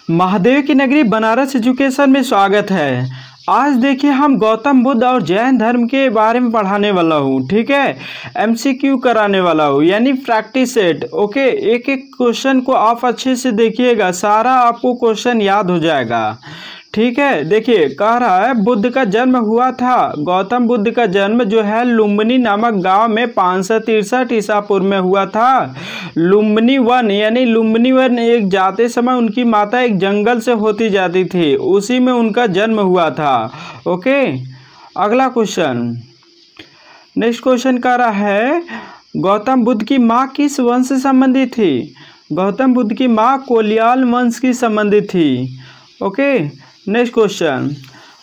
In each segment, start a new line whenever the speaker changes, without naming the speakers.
महादेव की नगरी बनारस एजुकेशन में स्वागत है। आज देखिए हम गौतम बुद्ध और जैन धर्म के बारे में पढ़ाने वाला हूँ। ठीक है, एमसीक्यू कराने वाला हूँ यानी प्रैक्टिस सेट। ओके, एक एक क्वेश्चन को आप अच्छे से देखिएगा, सारा आपको क्वेश्चन याद हो जाएगा। ठीक है, देखिए कह रहा है बुद्ध का जन्म हुआ था। गौतम बुद्ध का जन्म जो है लुम्बिनी नामक गांव में 563 ईसा पूर्व में हुआ था। लुम्बिनी वन यानी लुम्बिनी वन एक जाते समय उनकी माता एक जंगल से होती जाती थी, उसी में उनका जन्म हुआ था। ओके, अगला क्वेश्चन, नेक्स्ट क्वेश्चन कह रहा है गौतम बुद्ध की माँ किस वंश से संबंधित थी। गौतम बुद्ध की माँ कोलियाल वंश की संबंधित थी। Okay, next question,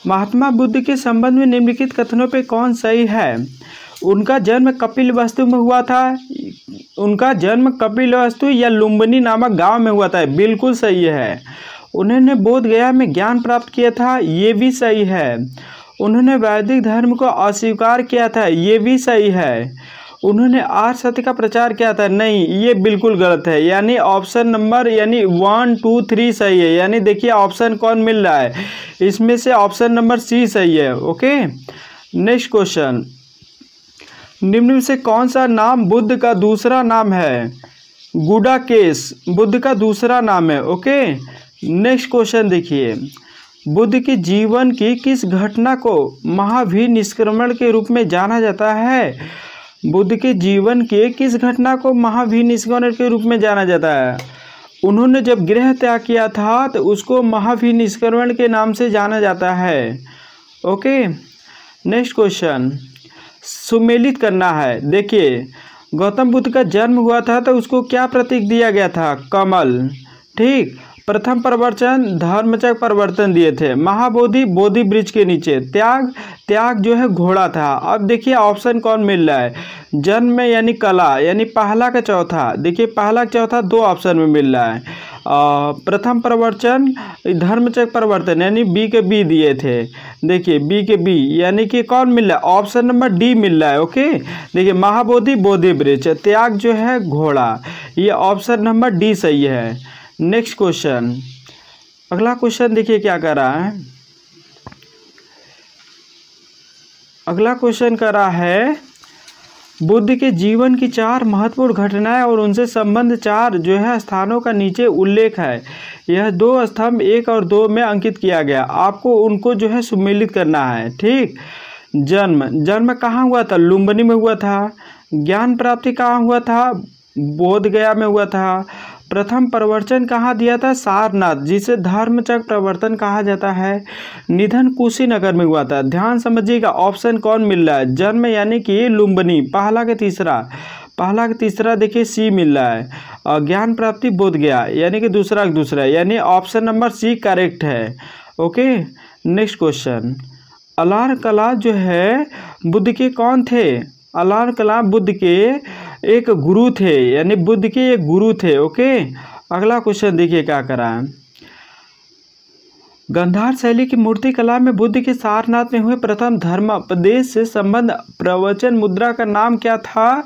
Mahatma Buddha के संबंध में निम्नलिखित कथनों पे कौन सही है। उनका जन्म कपिलवस्तु में हुआ था। उनका जन्म कपिलवस्तु या लुम्बिनी नामक गांव में हुआ था, बिल्कुल सही है। उन्होंने बोध गया में ज्ञान प्राप्त किया था, ये भी सही है। उन्होंने वैदिक धर्म को अस्वीकार किया था, ये भी सही है। उन्होंने आर्य सत्य का प्रचार किया था, नहीं, ये बिल्कुल गलत है। यानी ऑप्शन नंबर यानी 1, 2, 3 सही है। यानी देखिए ऑप्शन कौन मिल रहा है, इसमें से ऑप्शन नंबर सी सही है। ओके, नेक्स्ट क्वेश्चन, निम्न में से कौन सा नाम बुद्ध का दूसरा नाम है। गुडाकेश बुद्ध का दूसरा नाम है। ओके, नेक्स्ट क्वेश्चन देखिए, बुद्ध के जीवन की किस घटना को महावीर निष्क्रमण के रूप में जाना जाता है। बुद्ध के जीवन के किस घटना को महावीर निष्क्रमण के रूप में जाना जाता है। उन्होंने जब गृह त्याग किया था तो उसको महावीर निष्क्रमण के नाम से जाना जाता है। ओके, नेक्स्ट क्वेश्चन, सुमेलित करना है। देखिए गौतम बुद्ध का जन्म हुआ था तो उसको क्या प्रतीक दिया गया था, कमल। ठीक, प्रथम प्रवचन धर्मचक्र प्रवर्तन दिए थे। महाबोधि बोधि वृक्ष के नीचे। त्याग जो है घोड़ा था। अब देखिए ऑप्शन कौन मिल रहा है, जन्म में यानी कला यानी पहला का चौथा। देखिए पहला का चौथा दो ऑप्शन में मिल रहा है। प्रथम प्रवचन धर्मचक्र प्रवर्तन यानी बी के बी दिए थे। देखिए बी के बी यानी कि कौन मिल रहा है, ऑप्शन नंबर डी मिल रहा है। ओके, देखिए महाबोधि बोधि वृक्ष, त्याग जो है घोड़ा, ये ऑप्शन नंबर डी सही है। नेक्स्ट क्वेश्चन, अगला क्वेश्चन देखिए क्या कर रहा है। अगला क्वेश्चन कर रहा है बुद्ध के जीवन की 4 महत्वपूर्ण घटनाएं और उनसे संबंध 4 जो है स्थानों का नीचे उल्लेख है। यह 2 स्तंभ 1 और 2 में अंकित किया गया, आपको उनको जो है सुमेलित करना है। ठीक, जन्म कहाँ हुआ था, लुम्बिनी में हुआ था। ज्ञान प्राप्ति कहाँ हुआ था, बोध गया में हुआ था। प्रथम प्रवचन कहाँ दिया था, सारनाथ, जिसे धर्मचक्र प्रवर्तन कहा जाता है। निधन कुशीनगर में हुआ था। ध्यान समझिएगा ऑप्शन कौन मिल रहा है, जन्म यानी कि लुम्बिनी, पहला का तीसरा देखिए सी मिल रहा है। और ज्ञान प्राप्ति बोध गया यानी कि दूसरा का दूसरा, यानी ऑप्शन नंबर सी करेक्ट है। ओके, नेक्स्ट क्वेश्चन, अलार कला जो है बुद्ध के कौन थे। अलार कला बुद्ध के एक गुरु थे, यानी बुद्ध के एक गुरु थे। ओके, अगला क्वेश्चन देखिए क्या करा है। गंधार शैली की मूर्ति कला में बुद्ध के सारनाथ में हुए प्रथम धर्मोपदेश से संबंध प्रवचन मुद्रा का नाम क्या था।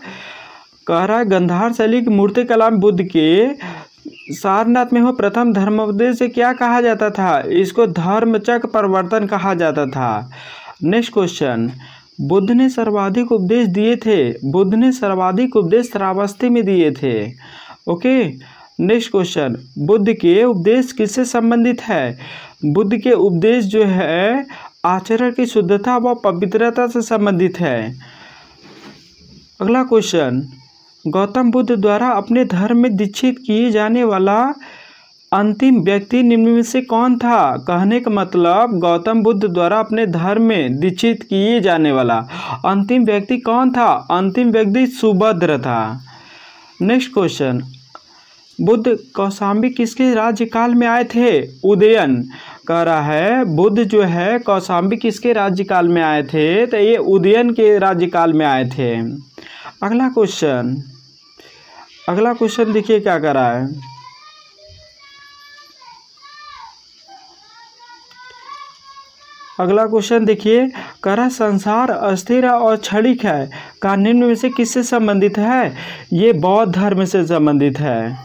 कह रहा है गंधार शैली की मूर्ति कला में बुद्ध के सारनाथ में हुए प्रथम धर्मोपदेश से क्या कहा जाता था, इसको धर्मचक्र प्रवर्तन कहा जाता था। नेक्स्ट क्वेश्चन, बुद्ध ने सर्वाधिक उपदेश दिए थे। बुद्ध ने सर्वाधिक उपदेश श्रावस्ती में दिए थे। ओके, नेक्स्ट क्वेश्चन, बुद्ध के उपदेश किससे संबंधित है। बुद्ध के उपदेश जो है आचरण की शुद्धता व पवित्रता से संबंधित है। अगला क्वेश्चन, गौतम बुद्ध द्वारा अपने धर्म में दीक्षित किए जाने वाला अंतिम व्यक्ति निम्न में से कौन था। कहने का मतलब गौतम बुद्ध द्वारा अपने धर्म में दीक्षित किए जाने वाला अंतिम व्यक्ति कौन था, अंतिम व्यक्ति सुभद्र था। नेक्स्ट क्वेश्चन, बुद्ध कौशाम्बी किसके राज्यकाल में आए थे। उदयन कह रहा है बुद्ध जो है कौशाम्बी किसके राज्यकाल में आए थे, तो ये उदयन के राज्यकाल में आए थे। अगला क्वेश्चन देखिए क्या कर रहा है। अगला क्वेश्चन देखिए, करा संसार अस्थिर और क्षणिक है का निम्न में से किससे संबंधित है। ये बौद्ध धर्म से संबंधित है।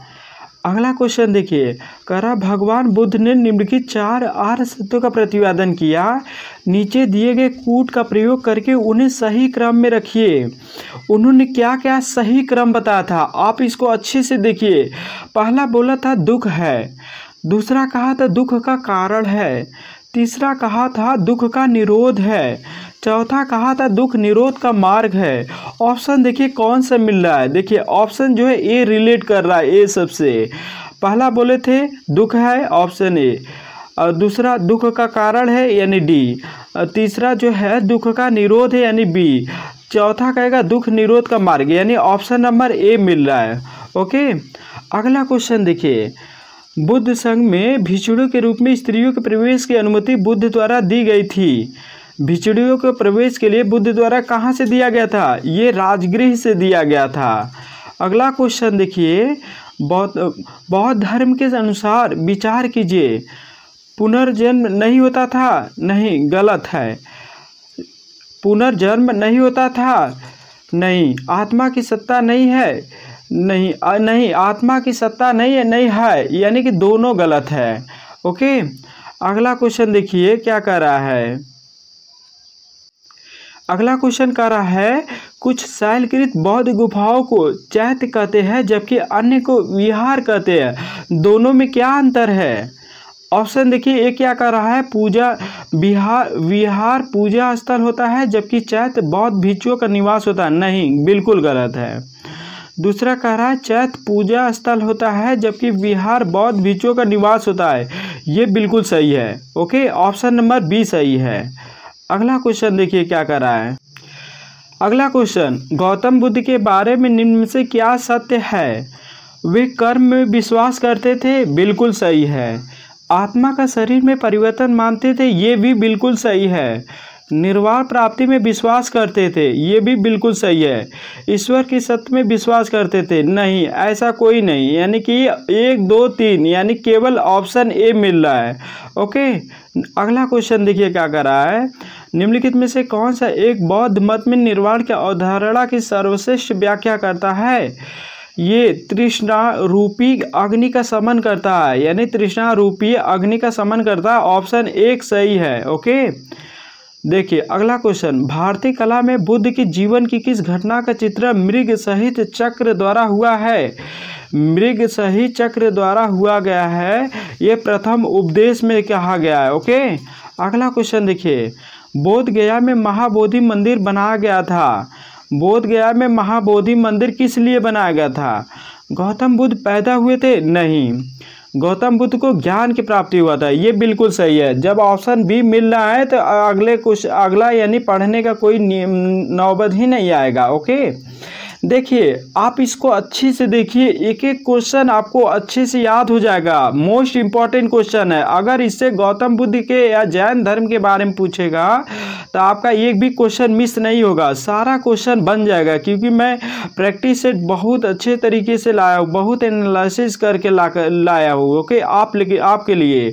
अगला क्वेश्चन देखिए, करा भगवान बुद्ध ने निम्नलिखित 4 आर्य सत्यों का प्रतिपादन किया, नीचे दिए गए कूट का प्रयोग करके उन्हें सही क्रम में रखिए। उन्होंने क्या क्या सही क्रम बताया था, आप इसको अच्छे से देखिए। पहला बोला था दुख है, दूसरा कहा था दुख का कारण है, तीसरा कहा था दुख का निरोध है, चौथा कहा था दुख निरोध का मार्ग है। ऑप्शन देखिए कौन सा मिल रहा है, देखिए ऑप्शन जो है ए रिलेट कर रहा है, ए सबसे पहला बोले थे दुख है ऑप्शन ए, और दूसरा दुख का कारण है यानी डी, तीसरा जो है दुख का निरोध है यानी बी, चौथा कहेगा दुख निरोध का मार्ग यानी ऑप्शन नंबर ए मिल रहा है। ओके, अगला क्वेश्चन देखिए, बुद्ध संघ में भिक्षुओं के रूप में स्त्रियों के प्रवेश की अनुमति बुद्ध द्वारा दी गई थी। भिक्षुओं के प्रवेश के लिए बुद्ध द्वारा कहाँ से दिया गया था, ये राजगृह से दिया गया था। अगला क्वेश्चन देखिए, बौद्ध धर्म के अनुसार विचार कीजिए, पुनर्जन्म नहीं होता था, नहीं गलत है। पुनर्जन्म नहीं होता था, नहीं। आत्मा की सत्ता नहीं है, नहीं नहीं आत्मा की सत्ता नहीं है, नहीं है, यानी कि दोनों गलत है। ओके, अगला क्वेश्चन देखिए क्या कर रहा है। अगला क्वेश्चन कर रहा है, कुछ शैलकृत बौद्ध गुफाओं को चैत्य कहते हैं जबकि अन्य को विहार कहते हैं, दोनों में क्या अंतर है। ऑप्शन देखिए, ये क्या कर रहा है, पूजा विहार पूजा स्थल होता है जबकि चैत्य बौद्ध भिक्षुओं का निवास होता है, नहीं बिल्कुल गलत है। दूसरा कह रहा है चैत्य पूजा स्थल होता है जबकि विहार बौद्ध भिक्षुओं का निवास होता है, ये बिल्कुल सही है। ओके, ऑप्शन नंबर बी सही है। अगला क्वेश्चन देखिए क्या कर रहा है। अगला क्वेश्चन, गौतम बुद्ध के बारे में निम्न में से क्या सत्य है। वे कर्म में विश्वास करते थे, बिल्कुल सही है। आत्मा का शरीर में परिवर्तन मानते थे, ये भी बिल्कुल सही है। निर्वाण प्राप्ति में विश्वास करते थे, ये भी बिल्कुल सही है। ईश्वर की सत्य में विश्वास करते थे, नहीं ऐसा कोई नहीं, यानी कि 1 2 3 यानी केवल ऑप्शन ए मिल रहा है। ओके, अगला क्वेश्चन देखिए क्या कर रहा है, निम्नलिखित में से कौन सा एक बौद्ध मत में निर्वाण की अवधारणा की सर्वश्रेष्ठ व्याख्या करता है। ये तृष्णा रूपी अग्नि का समन करता है, यानी तृष्णा रूपी अग्नि का समन करता है, ऑप्शन 1 सही है। ओके, देखिए अगला क्वेश्चन, भारतीय कला में बुद्ध की जीवन की किस घटना का चित्र मृग सहित चक्र द्वारा हुआ है। मृग सहित चक्र द्वारा हुआ गया है, ये प्रथम उपदेश में कहा गया है। ओके, अगला क्वेश्चन देखिए, बोध गया में महाबोधि मंदिर बनाया गया था। बोध गया में महाबोधि मंदिर किस लिए बनाया गया था। गौतम बुद्ध पैदा हुए थे, नहीं। गौतम बुद्ध को ज्ञान की प्राप्ति हुआ था, ये बिल्कुल सही है। जब ऑप्शन बी मिल रहा है तो अगला यानी पढ़ने का कोई नौबत ही नहीं आएगा। ओके, देखिए आप इसको अच्छे से देखिए, एक एक क्वेश्चन आपको अच्छे से याद हो जाएगा। मोस्ट इम्पॉर्टेंट क्वेश्चन है, अगर इससे गौतम बुद्ध के या जैन धर्म के बारे में पूछेगा तो आपका एक भी क्वेश्चन मिस नहीं होगा, सारा क्वेश्चन बन जाएगा, क्योंकि मैं प्रैक्टिस सेट बहुत अच्छे तरीके से लाया हूँ, बहुत एनालिसिस करके लाया हूँ। ओके, आपके लिए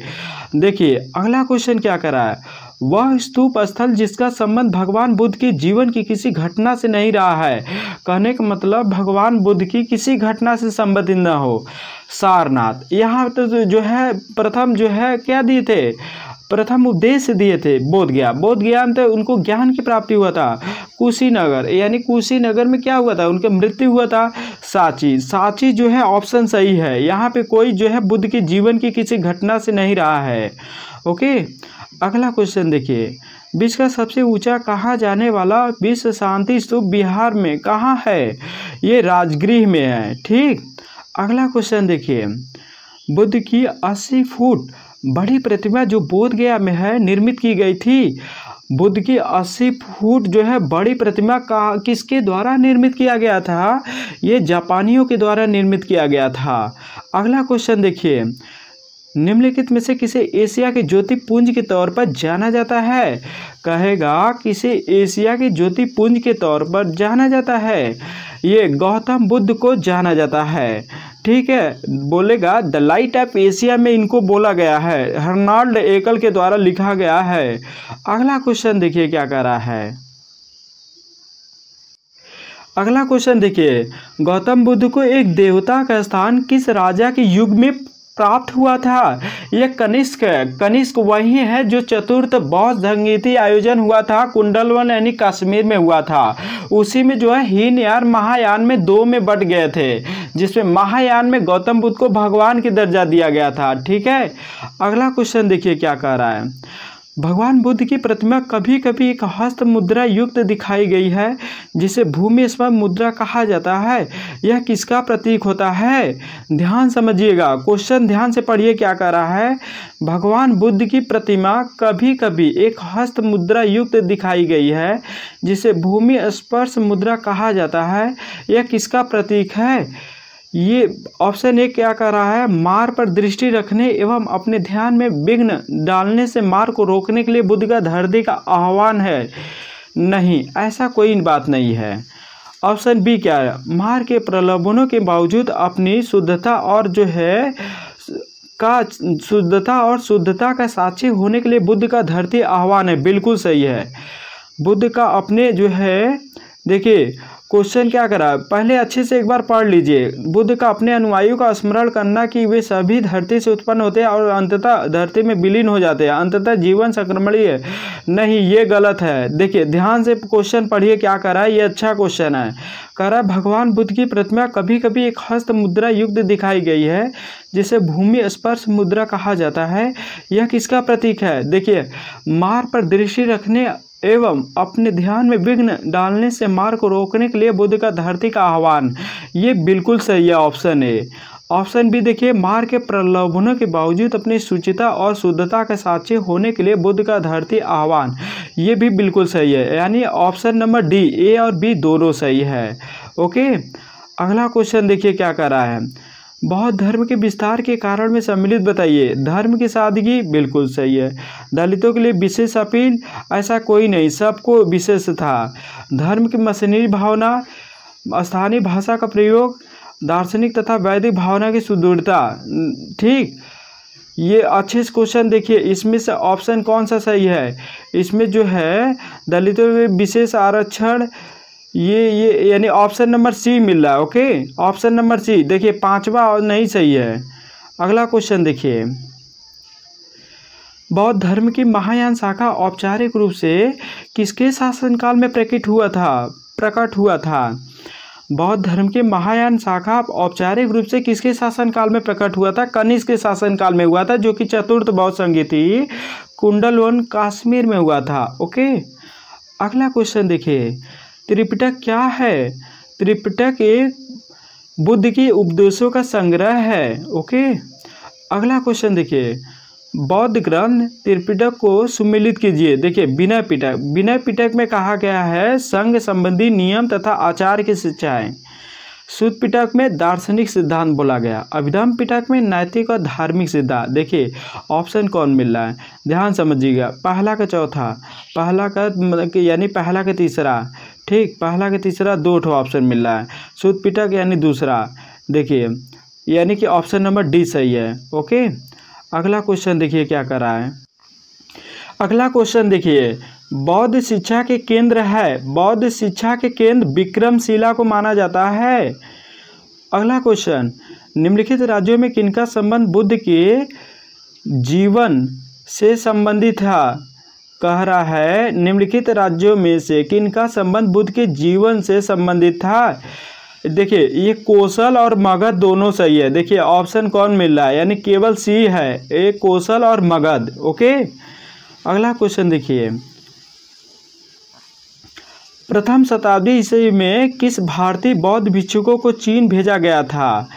देखिए अगला क्वेश्चन क्या करा है, वह स्तूप स्थल जिसका संबंध भगवान बुद्ध की जीवन की किसी घटना से नहीं रहा है। कहने का मतलब भगवान बुद्ध की किसी घटना से संबंधित न हो। सारनाथ, यहाँ तो जो है प्रथम जो है क्या दिए थे, प्रथम उपदेश दिए थे बोध गया में तो उनको ज्ञान की प्राप्ति हुआ था। कुशीनगर, यानी कुशीनगर में क्या हुआ था, उनका मृत्यु हुआ था। साची जो है ऑप्शन सही है, यहाँ पे कोई जो है बुद्ध की जीवन की किसी घटना से नहीं रहा है। ओके, अगला क्वेश्चन देखिए, विश्व का सबसे ऊंचा कहा जाने वाला विश्व शांति स्तूप बिहार में कहाँ है। ये राजगृह में है। ठीक, अगला क्वेश्चन देखिए, बुद्ध की 80 फुट बड़ी प्रतिमा जो बोध गया में है निर्मित की गई थी। बुद्ध की 80 फुट जो है बड़ी प्रतिमा का किसके द्वारा निर्मित किया गया था, ये जापानियों के द्वारा निर्मित किया गया था। अगला क्वेश्चन देखिए, निम्नलिखित में से किसे एशिया के ज्योतिपुंज के तौर पर जाना जाता है। कहेगा किसे एशिया के ज्योतिपुंज के तौर पर जाना जाता है, ये गौतम बुद्ध को जाना जाता है। ठीक है, बोलेगा द लाइट ऑफ एशिया में इनको बोला गया है, हर्नाल्ड एकल के द्वारा लिखा गया है। अगला क्वेश्चन देखिए क्या कर रहा है। अगला क्वेश्चन देखिए, गौतम बुद्ध को एक देवता का स्थान किस राजा के युग में प्राप्त हुआ था? यह कनिष्क है। कनिष्क वही है जो चतुर्थ बौद्ध संगीति आयोजन हुआ था, कुंडलवन यानी कश्मीर में हुआ था। उसी में जो है हीनयान महायान में दो में बट गए थे, जिसमें महायान में गौतम बुद्ध को भगवान की दर्जा दिया गया था। ठीक है, अगला क्वेश्चन देखिए क्या कह रहा है। भगवान बुद्ध की प्रतिमा कभी कभी एक हस्त मुद्रा युक्त दिखाई गई है, जिसे भूमि स्पर्श मुद्रा कहा जाता है। यह किसका प्रतीक होता है? ध्यान समझिएगा, क्वेश्चन ध्यान से पढ़िए क्या कह रहा है। भगवान बुद्ध की प्रतिमा कभी कभी एक हस्त मुद्रा युक्त दिखाई गई है, जिसे भूमि स्पर्श मुद्रा कहा जाता है। यह किसका प्रतीक है? ये ऑप्शन ए क्या कर रहा है, मार पर दृष्टि रखने एवं अपने ध्यान में विघ्न डालने से मार को रोकने के लिए बुद्ध का धरती का आह्वान है। नहीं, ऐसा कोई बात नहीं है। ऑप्शन बी क्या है, मार के प्रलोभनों के बावजूद अपनी शुद्धता और जो है शुद्धता का साक्षी होने के लिए बुद्ध का धरती आह्वान है। बिल्कुल सही है। बुद्ध का अपने जो है, देखिए क्वेश्चन क्या करा, पहले अच्छे से एक बार पढ़ लीजिए। बुद्ध का अपने अनुयायियों का स्मरण करना कि वे सभी धरती से उत्पन्न होते हैं और अंततः धरती में विलीन हो जाते हैं, अंततः जीवन संक्रमणीय है। नहीं, ये गलत है। देखिए ध्यान से क्वेश्चन पढ़िए क्या करा है, ये अच्छा क्वेश्चन है। कह रहा है भगवान बुद्ध की प्रतिमा कभी कभी एक हस्त मुद्रा युक्त दिखाई गई है, जिसे भूमि स्पर्श मुद्रा कहा जाता है। यह किसका प्रतीक है? देखिए, मार पर दृष्टि रखने एवं अपने ध्यान में विघ्न डालने से मार को रोकने के लिए बुद्ध का धरती का आह्वान। ये बिल्कुल सही है, ऑप्शन ए। ऑप्शन बी देखिए, मार के प्रलोभनों के बावजूद अपनी शुचिता और शुद्धता के साक्षी होने के लिए बुद्ध का धरती आह्वान। ये भी बिल्कुल सही है, यानी ऑप्शन नंबर डी, ए और बी दोनों सही है। ओके, अगला क्वेश्चन देखिए क्या कर रहा है। बौद्ध धर्म के विस्तार के कारण में सम्मिलित बताइए। धर्म की सादगी, बिल्कुल सही है। दलितों के लिए विशेष अपील, ऐसा कोई नहीं, सबको विशेष था। धर्म की मशीनरी भावना, स्थानीय भाषा का प्रयोग, दार्शनिक तथा वैदिक भावना की सुदृढ़ता। ठीक, ये अच्छे से क्वेश्चन देखिए, इसमें से ऑप्शन कौन सा सही है? इसमें जो है दलितों में विशेष आरक्षण, ये यानी ऑप्शन नंबर सी मिल रहा है। ओके, ऑप्शन नंबर सी देखिए, पांचवा नहीं सही है। अगला क्वेश्चन देखिए, बौद्ध धर्म की महायान शाखा औपचारिक रूप से किसके शासनकाल में प्रकट हुआ था? बौद्ध धर्म की महायान शाखा औपचारिक रूप से किसके शासनकाल में प्रकट हुआ था? कनिष्क के शासनकाल में हुआ था, जो कि चतुर्थ बौद्ध संगीति कुंडलवन कश्मीर में हुआ था। ओके, अगला क्वेश्चन देखिए, त्रिपिटक क्या है? त्रिपिटक एक बुद्ध की उपदेशों का संग्रह है। ओके, अगला क्वेश्चन देखिए, बौद्ध ग्रंथ त्रिपिटक को सुमेलित कीजिए। देखिए, विनय पिटक में कहा गया है संघ संबंधी नियम तथा आचार की शिक्षाएं। सुत्त पिटक में दार्शनिक सिद्धांत बोला गया। अभिधम्म पिटक में नैतिक और धार्मिक सिद्धांत। देखिए ऑप्शन कौन मिल रहा है, ध्यान समझिएगा। पहला का चौथा, पहला का यानी पहला का तीसरा। ठीक, पहला का तीसरा, दो ठो ऑप्शन मिल रहा है। सुत्त पिटक यानी दूसरा। देखिए, यानी कि ऑप्शन नंबर डी सही है। ओके, अगला क्वेश्चन देखिए क्या कर रहा है। अगला क्वेश्चन देखिए, बौद्ध शिक्षा के केंद्र है। बौद्ध शिक्षा के केंद्र विक्रमशिला को माना जाता है। अगला क्वेश्चन, निम्नलिखित राज्यों में किनका संबंध बुद्ध के जीवन से संबंधित था? कह रहा है निम्नलिखित राज्यों में से किनका संबंध बुद्ध के जीवन से संबंधित था? देखिए, ये कौशल और मगध दोनों सही है। देखिए ऑप्शन कौन मिल रहा है, यानी केवल सी है, एक कौशल और मगध। ओके, अगला क्वेश्चन देखिए, प्रथम शताब्दी ईस्वी में किस भारतीय बौद्ध भिक्षुकों को चीन भेजा गया था?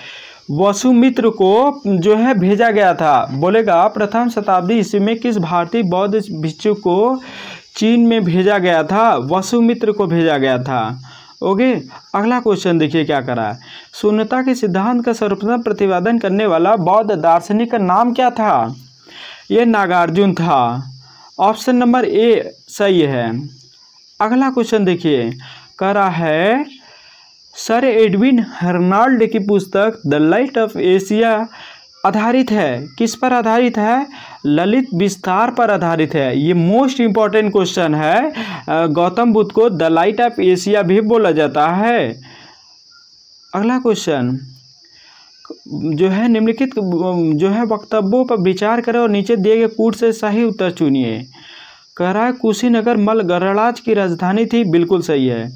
वसुमित्र को जो है भेजा गया था। बोलेगा प्रथम शताब्दी ईस्वी में किस भारतीय बौद्ध भिक्षुक को चीन में भेजा गया था? वसुमित्र को भेजा गया था। ओके, अगला क्वेश्चन देखिए क्या करा है। शून्यता के सिद्धांत का सर्वप्रथम प्रतिपादन करने वाला बौद्ध दार्शनिक का नाम क्या था? यह नागार्जुन था। ऑप्शन नंबर ए सही है। अगला क्वेश्चन देखिए, कह रहा है सर एडविन हर्नाल्ड की पुस्तक द लाइट ऑफ एशिया आधारित है। किस पर आधारित है? ललित विस्तार पर आधारित है। ये मोस्ट इम्पॉर्टेंट क्वेश्चन है। गौतम बुद्ध को द लाइट ऑफ एशिया भी बोला जाता है। अगला क्वेश्चन जो है निम्नलिखित जो है वक्तव्यों पर विचार करें और नीचे दिए गए कूट से सही उत्तर चुनिए। कह रहा है कुशीनगर मल गणराज्य की राजधानी थी, बिल्कुल सही है।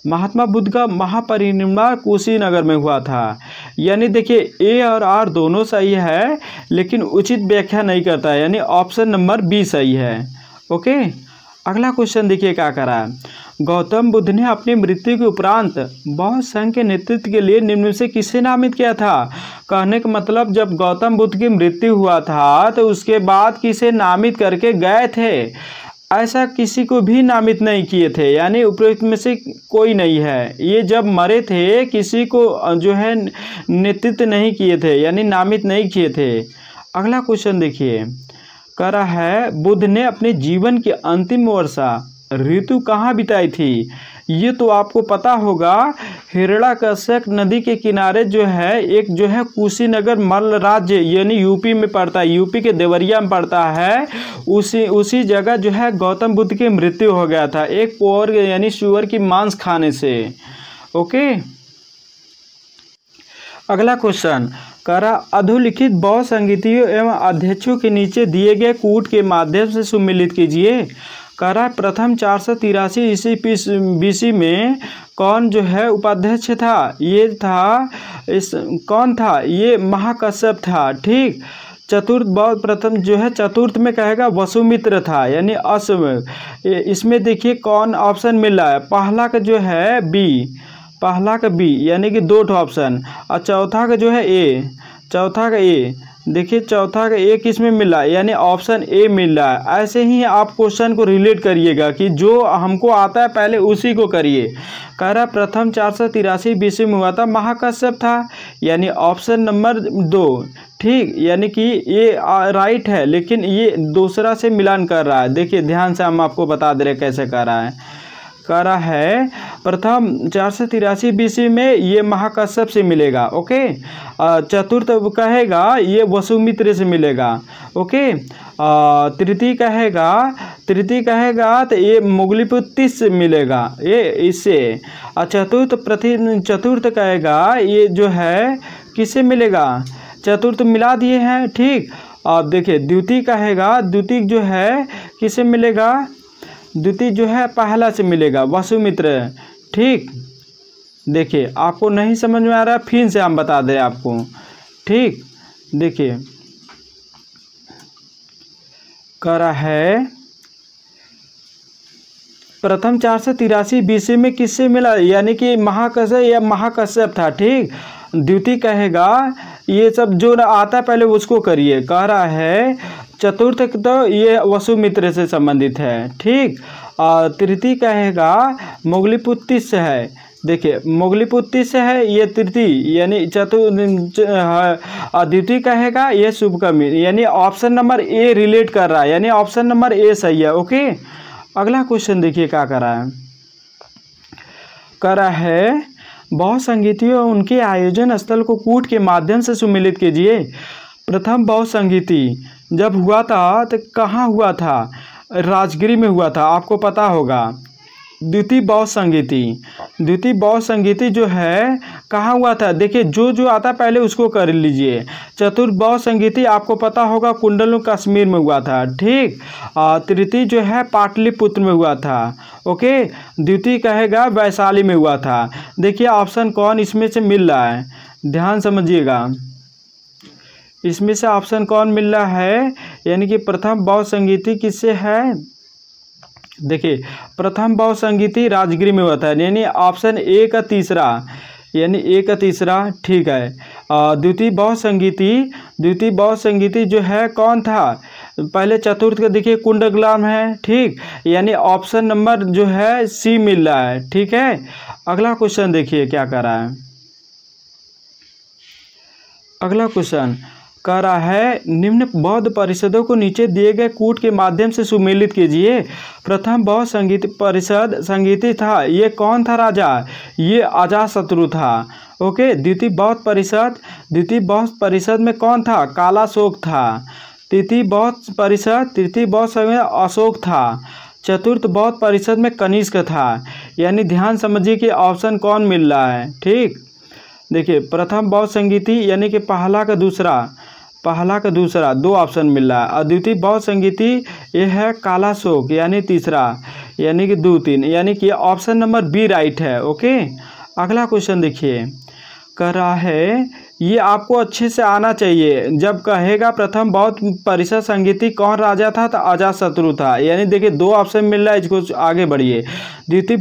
महात्मा बुद्ध का महापरिनिर्वाण कुशीनगर में हुआ था। यानी देखिए ए और आर दोनों सही है, लेकिन उचित व्याख्या नहीं करता है, यानी ऑप्शन नंबर बी सही है। ओके, अगला क्वेश्चन देखिए क्या करा है। गौतम बुद्ध ने अपनी मृत्यु के उपरांत बौद्ध संघ के नेतृत्व के लिए निम्न में से किसे नामित किया था? कहने का मतलब जब गौतम बुद्ध की मृत्यु हुआ था तो उसके बाद किसे नामित करके गए थे? ऐसा किसी को भी नामित नहीं किए थे, यानी उपरोक्त में से कोई नहीं है। ये जब मरे थे किसी को जो है नेतृत्व नहीं किए थे, यानी नामित नहीं किए थे। अगला क्वेश्चन देखिए, कह रहा है बुद्ध ने अपने जीवन की अंतिम वर्षा ऋतु कहाँ बिताई थी? ये तो आपको पता होगा, हिरण्यकश्यप नदी के किनारे जो है एक जो है कुशीनगर मल्ल राज्य यानी यूपी में पड़ता है, यूपी के देवरिया में पड़ता है। उसी जगह जो है गौतम बुद्ध की मृत्यु हो गया था, एक पोर यानी सुअर की मांस खाने से। ओके, अगला क्वेश्चन कह रहा अधोलिखित बौद्ध संगीतियों एवं अध्यक्षों के नीचे दिए गए कूट के माध्यम से सुमेलित कीजिए। कह रहा प्रथम 483 ईस्वी BC में कौन जो है उपाध्यक्ष था? ये था कौन था? ये महाकश्यप था। ठीक, चतुर्थ बौद्ध प्रथम जो है चतुर्थ में कहेगा वसुमित्र था, यानी अश्व। इसमें देखिए कौन ऑप्शन मिल रहा है? पहला का जो है बी, पहला का बी यानी कि 2 ऑप्शन, और चौथा का जो है ए, चौथा का ए। देखिए चौथा का ए किस में मिला, यानी ऑप्शन ए मिल रहा है। ऐसे ही आप क्वेश्चन को रिलेट करिएगा कि जो हमको आता है पहले उसी को करिए। कह रहा प्रथम 483 BC में हुआ था, महाकश्यप था, यानी ऑप्शन नंबर 2। ठीक, यानी कि ये राइट है, लेकिन ये दूसरा से मिलान कर रहा है। देखिए ध्यान से हम आपको बता दे रहे कैसे कर रहा है। कह रहा है प्रथम 483 BC में ये महाकश्यप से मिलेगा। ओके, चतुर्थ कहेगा ये वसुमित्र से मिलेगा। ओके, तृतीय कहेगा तो ये मुगलिपुत्र से मिलेगा, ये इससे। चतुर्थ कहेगा ये जो है किससे मिलेगा? चतुर्थ मिला दिए हैं। ठीक, अब देखिए द्वितीय कहेगा, द्वितीय जो है किससे मिलेगा? द्वितीय जो है पहला से मिलेगा, वसुमित्र। ठीक, देखिए आपको नहीं समझ में आ रहा, फिर से हम बता दें आपको। ठीक, देखिए कह रहा है प्रथम 483 BC में किससे मिला, यानी कि महाकश्यप या महाकश्यप था। ठीक, द्वितीय कहेगा ये सब जो आता है पहले उसको करिए। कह रहा है चतुर्थ तो ये वसुमित्र से संबंधित है। ठीक, और तृतीय कहेगा मुगलिपुत्र से है। देखिए मुगलिपुत्र से है ये तृतीय, यानी द्वितीय कहेगा ये शुभकर्मी, यानी ऑप्शन नंबर ए रिलेट कर रहा है, यानी ऑप्शन नंबर ए सही है। ओके, अगला क्वेश्चन देखिए क्या कर रहा है। कर रहा है बौद्ध संगीतियों उनके आयोजन स्थल को कूट के माध्यम से सुमेलित कीजिए। प्रथम बौद्ध संगीति जब हुआ था तो कहाँ हुआ था? राजगिरी में हुआ था, आपको पता होगा। द्वितीय बौद्ध संगीति जो है कहाँ हुआ था? देखिए जो आता पहले उसको कर लीजिए। चतुर्थ बौद्ध संगीति आपको पता होगा कुंडल कश्मीर में हुआ था। ठीक, तृतीय जो है पाटलिपुत्र में हुआ था। ओके, द्वितीय कहेगा वैशाली में हुआ था। देखिए ऑप्शन कौन इसमें से मिल रहा है, ध्यान समझिएगा। इसमें से ऑप्शन कौन मिल रहा है, यानी कि प्रथम बौद्ध संगीति किससे है? देखिए प्रथम बौद्ध संगीति राजगिरी में हुआ था, यानी ऑप्शन ए का तीसरा, यानी ए का तीसरा। ठीक है, द्वितीय बौद्ध संगीति जो है कौन था? पहले चतुर्थ का देखिए कुंडग्राम है। ठीक, यानी ऑप्शन नंबर जो है सी मिल रहा है। ठीक है, अगला क्वेश्चन देखिए क्या कर रहा है। अगला क्वेश्चन कह रहा है निम्न बौद्ध परिषदों को नीचे दिए गए कूट के माध्यम से सुमेलित कीजिए। प्रथम बौद्ध संगीत परिषद संगीति था, ये कौन था राजा? ये अजातशत्रु था। ओके। द्वितीय बौद्ध परिषद में कौन था? कालाशोक था। तृतीय बौद्ध संघ में अशोक था। चतुर्थ बौद्ध परिषद में कनिष्क था। यानी ध्यान समझिए कि ऑप्शन कौन मिल रहा है। ठीक, देखिए प्रथम बौद्ध संगीति यानी कि पहला का दूसरा 2 ऑप्शन मिल रहा है। और द्वितीय बौद्ध संगीति ये है कालाशोक यानी तीसरा, यानी कि 2, 3, यानी कि ऑप्शन नंबर बी राइट है। ओके। अगला क्वेश्चन देखिए, कह रहा है ये आपको अच्छे से आना चाहिए। जब कहेगा प्रथम बौद्ध परिषद संगीति कौन राजा था, तो अजातशत्रु था। यानी देखिए 2 ऑप्शन मिल रहा है, इसको आगे बढ़िए। द्वितीय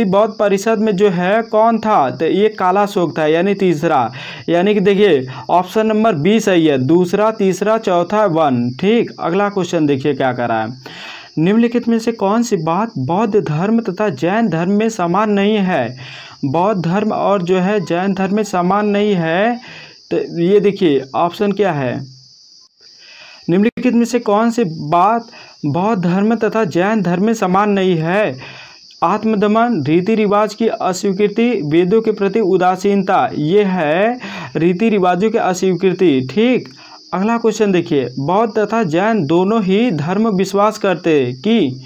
बौद्ध परिषद में जो है कौन था, तो ये कालाशोक था यानी तीसरा। यानी कि देखिए ऑप्शन नंबर बी सही है। दूसरा, तीसरा, चौथा 1। ठीक। अगला क्वेश्चन देखिए क्या कर रहा है। निम्नलिखित में से कौन सी बात बौद्ध धर्म तथा जैन धर्म में समान नहीं है? बौद्ध धर्म और जो है जैन धर्म में समान नहीं है, तो ये देखिए ऑप्शन क्या है। निम्नलिखित में से कौन सी बात बौद्ध धर्म तथा जैन धर्म में समान नहीं है? आत्मदमन, रीति रिवाज की अस्वीकृति, वेदों के प्रति उदासीनता। ये है रीति रिवाजों की अस्वीकृति। ठीक। अगला क्वेश्चन देखिए, बौद्ध तथा जैन दोनों ही धर्म विश्वास करते कि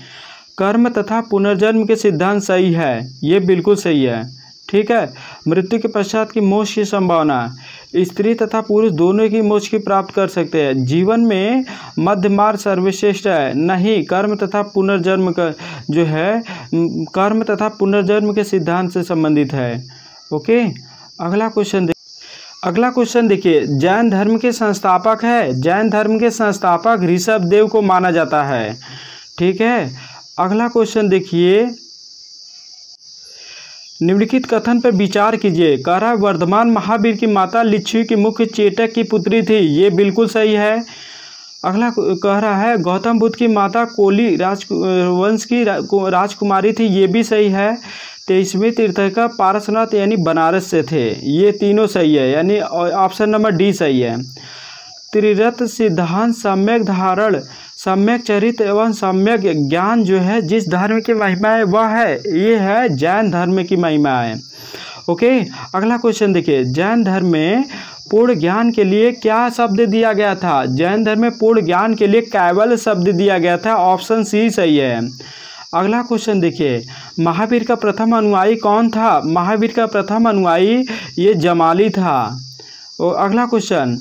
कर्म तथा पुनर्जन्म के सिद्धांत सही है। ये बिल्कुल सही है। ठीक है। मृत्यु के पश्चात की मोक्ष की संभावना, स्त्री तथा पुरुष दोनों की मोक्ष की प्राप्त कर सकते हैं। जीवन में मध्य मार्ग सर्वश्रेष्ठ है। नहीं, कर्म तथा पुनर्जन्म के सिद्धांत से संबंधित है। ओके। अगला क्वेश्चन देखिए, जैन धर्म के संस्थापक है। जैन धर्म के संस्थापक ऋषभदेव को माना जाता है। ठीक है। अगला क्वेश्चन देखिए, निम्नलिखित कथन पर विचार कीजिए। कह रहा है वर्धमान महावीर की माता लिच्छवी की मुख्य चेटक की पुत्री थी। ये बिल्कुल सही है। अगला कह रहा है गौतम बुद्ध की माता कोली राजवंश की राजकुमारी थी। ये भी सही है। 23वें तीर्थंकर पारसनाथ यानी बनारस से थे। ये तीनों सही है, यानी ऑप्शन नंबर डी सही है। त्रिरत्न सिद्धांत, सम्यक धारण, सम्यक चरित्र एवं सम्यक ज्ञान जो है जिस धर्म की महिमा है वह है, ये है जैन धर्म की महिमा है। ओके। अगला क्वेश्चन देखिए, जैन धर्म में पूर्ण ज्ञान के लिए क्या शब्द दिया गया था? जैन धर्म में पूर्ण ज्ञान के लिए कैवल्य शब्द दिया गया था। ऑप्शन सी सही है। अगला क्वेश्चन देखिए, महावीर का प्रथम अनुयायी कौन था? महावीर का प्रथम अनुयायी ये जमाली था। और अगला क्वेश्चन,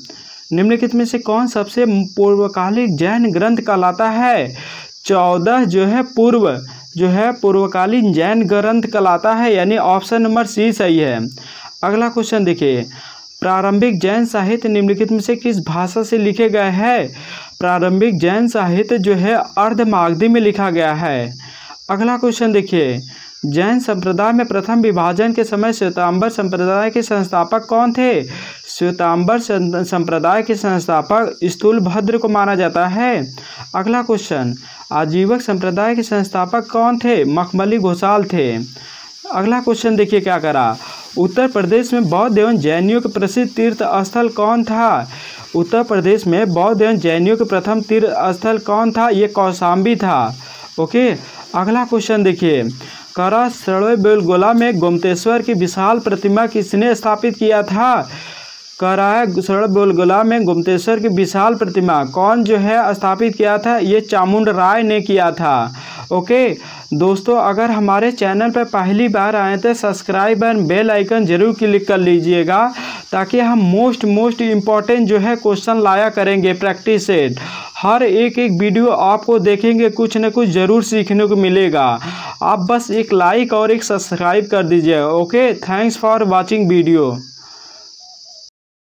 निम्नलिखित में से कौन सबसे पूर्वकालिक जैन ग्रंथ कहलाता है? 14 जो है पूर्वकालीन जैन ग्रंथ कहलाता है, यानी ऑप्शन नंबर सी सही है। अगला क्वेश्चन देखिए, प्रारंभिक जैन साहित्य निम्नलिखित में से किस भाषा से लिखे गए हैं? प्रारंभिक जैन साहित्य जो है अर्धमागधी में लिखा गया है। अगला क्वेश्चन देखिए, जैन संप्रदाय में प्रथम विभाजन के समय श्वेतांबर संप्रदाय के संस्थापक कौन थे? श्वेतांबर संप्रदाय के संस्थापक स्थूलभद्र को माना जाता है। अगला क्वेश्चन, आजीवक संप्रदाय के संस्थापक कौन थे? मखमली घोषाल थे। अगला क्वेश्चन देखिए क्या करा, उत्तर प्रदेश में बौद्ध एवं जैनियों के प्रसिद्ध तीर्थ स्थल कौन था? उत्तर प्रदेश में बौद्ध एवं जैनियों के प्रथम तीर्थ स्थल कौन था? ये कौशाम्बी था। ओके। अगला क्वेश्चन देखिए, करा श्रवणबेलगोला में गोमतेश्वर की विशाल प्रतिमा किसने स्थापित किया था? कह रहा है श्रवणबेलगोला में गोमतेश्वर की विशाल प्रतिमा कौन जो है स्थापित किया था? ये चामुंड राय ने किया था। ओके दोस्तों, अगर हमारे चैनल पर पहली बार आए तो सब्सक्राइब एंड बेल आइकन जरूर क्लिक कर लीजिएगा, ताकि हम मोस्ट इम्पॉर्टेंट जो है क्वेश्चन लाया करेंगे प्रैक्टिस सेट। हर एक वीडियो आपको देखेंगे कुछ न कुछ ज़रूर सीखने को मिलेगा। आप बस एक लाइक और एक सब्सक्राइब कर दीजिए। Okay, thanks for watching video.